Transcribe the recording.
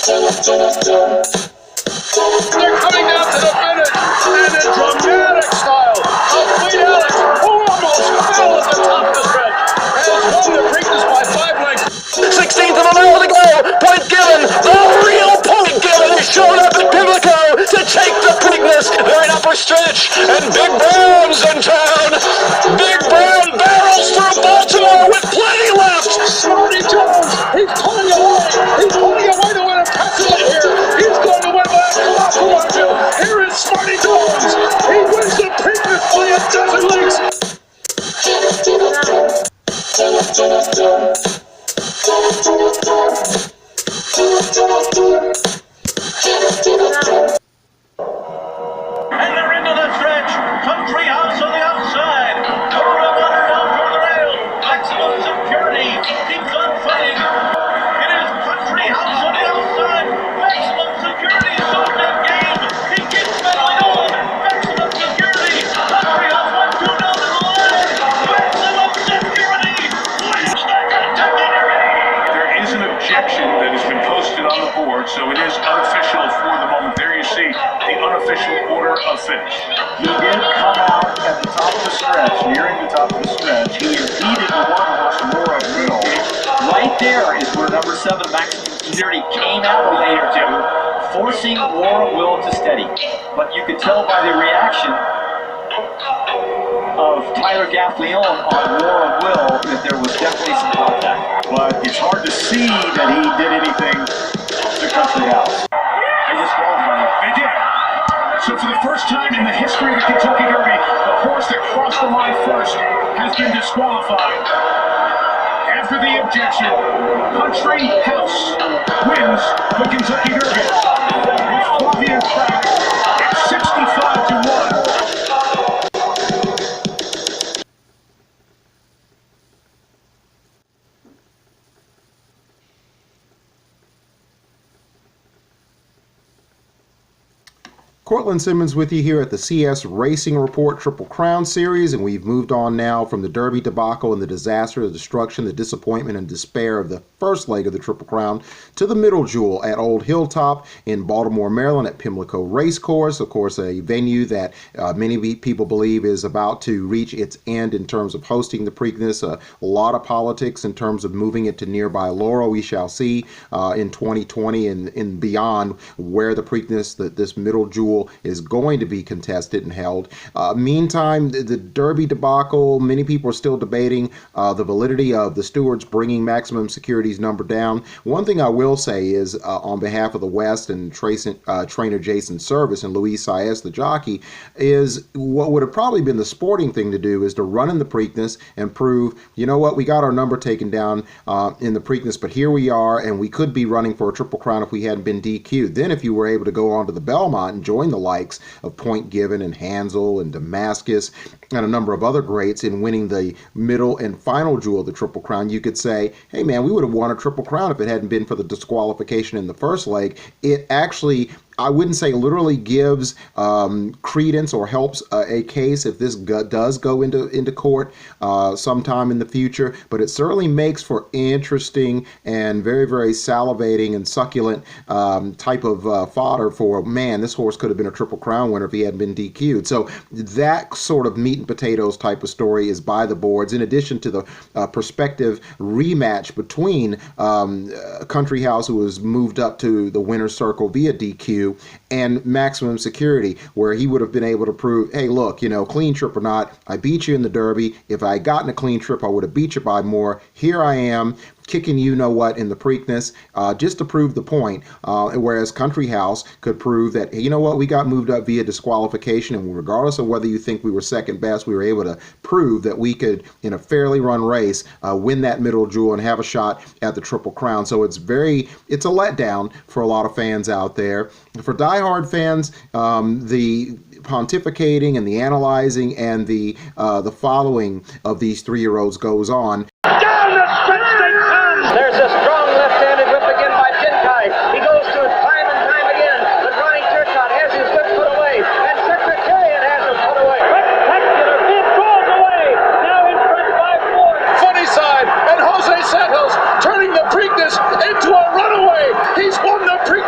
They're coming down to the finish, and in dramatic style, a Fleet Alex, who almost fell at the top of the stretch, has won the Preakness by 5 lengths. 16th of a mile to go. Point Given, the real Point Given, is showing up at Pimlico to take the Preakness. They're in upper stretch, and Big Brown's in town. Big Brown barrels through Baltimore with plenty left. Smarty Jones, he's pulling away. He's pulling away to win impressively here. He's going to win by a colossal margin. Here is Smarty Jones. He wins the Preakness by a dozen lengths. And they're into the stretch. Country House on the outside. Over the water down toward the rail. Maximum Security keeps on fighting. It is Country House on the outside. Maximum Security is on that game. He keeps battling on. Maximum Security. Country House 1-2 down to the line. Maximum Security wins the Kentucky. There is an objection that has been posted on the board, so it is unofficial for the moment. There you see the unofficial order of finish. He did come out at the top of the stretch, nearing the top of the stretch. He impeded the one-horse War of Will. Right there is where number 7, Maximum Security, came out a lane or two, forcing War of Will to steady. But you could tell by the reaction of Tyler Gaffleon on War of Will that there was definitely some contact. But it's hard to see that he did anything to Country House. They disqualified him. They did. So for the first time in the history of the Kentucky Derby, the horse that crossed the line first has been disqualified. After the objection, Country House wins the Kentucky Derby. With Flavian Pratt at 65-1. Cortland Simmons with you here at the CS Racing Report Triple Crown Series, and we've moved on now from the Derby debacle and the disaster, the destruction, the disappointment, and despair of the first leg of the Triple Crown to the middle jewel at Old Hilltop in Baltimore, Maryland at Pimlico Racecourse. Of course, a venue that many people believe is about to reach its end in terms of hosting the Preakness. A lot of politics in terms of moving it to nearby Laurel. We shall see in 2020 and beyond where the Preakness, this middle jewel, is going to be contested and held. Meantime, the Derby debacle, many people are still debating the validity of the stewards bringing Maximum Security's number down. One thing I will say is on behalf of the West and trainer Jason Service and Luis Saez, the jockey, is what would have probably been the sporting thing to do is to run in the Preakness and prove, you know what, we got our number taken down in the Preakness, but here we are, and we could be running for a Triple Crown if we hadn't been DQ'd. Then if you were able to go on to the Belmont and join the likes of Point Given and Hansel and Damascus and a number of other greats in winning the middle and final jewel of the Triple Crown, you could say, hey man, we would have won a Triple Crown if it hadn't been for the disqualification in the first leg. It actually, I wouldn't say literally gives credence or helps a case if this does go into court sometime in the future, but it certainly makes for interesting and very, very salivating and succulent type of fodder for, man, this horse could have been a Triple Crown winner if he hadn't been DQ'd. So that sort of meat and potatoes type of story is by the boards, in addition to the prospective rematch between Country House, who was moved up to the winner's circle via DQ, and Maximum Security, where he would have been able to prove, hey, look, you know, clean trip or not, I beat you in the Derby. If I had gotten a clean trip, I would have beat you by more. Here I am, kicking you know what in the Preakness, just to prove the point, whereas Country House could prove that, hey, you know what, we got moved up via disqualification, and regardless of whether you think we were second best, we were able to prove that we could, in a fairly run race, win that middle jewel and have a shot at the Triple Crown. So it's a letdown for a lot of fans out there. For diehard fans, the pontificating and the analyzing and the following of these 3-year-olds goes on. Down the stretch they come! There's a strong left-handed whip again by Pinkai. He goes to it time and time again. The Drawing Turcot has his whip put away, and Secretariat has him put away. Spectacular, it goes away. Now in front by 4. Funny side, and Jose Santos turning the Preakness into a runaway. He's won the Preakness.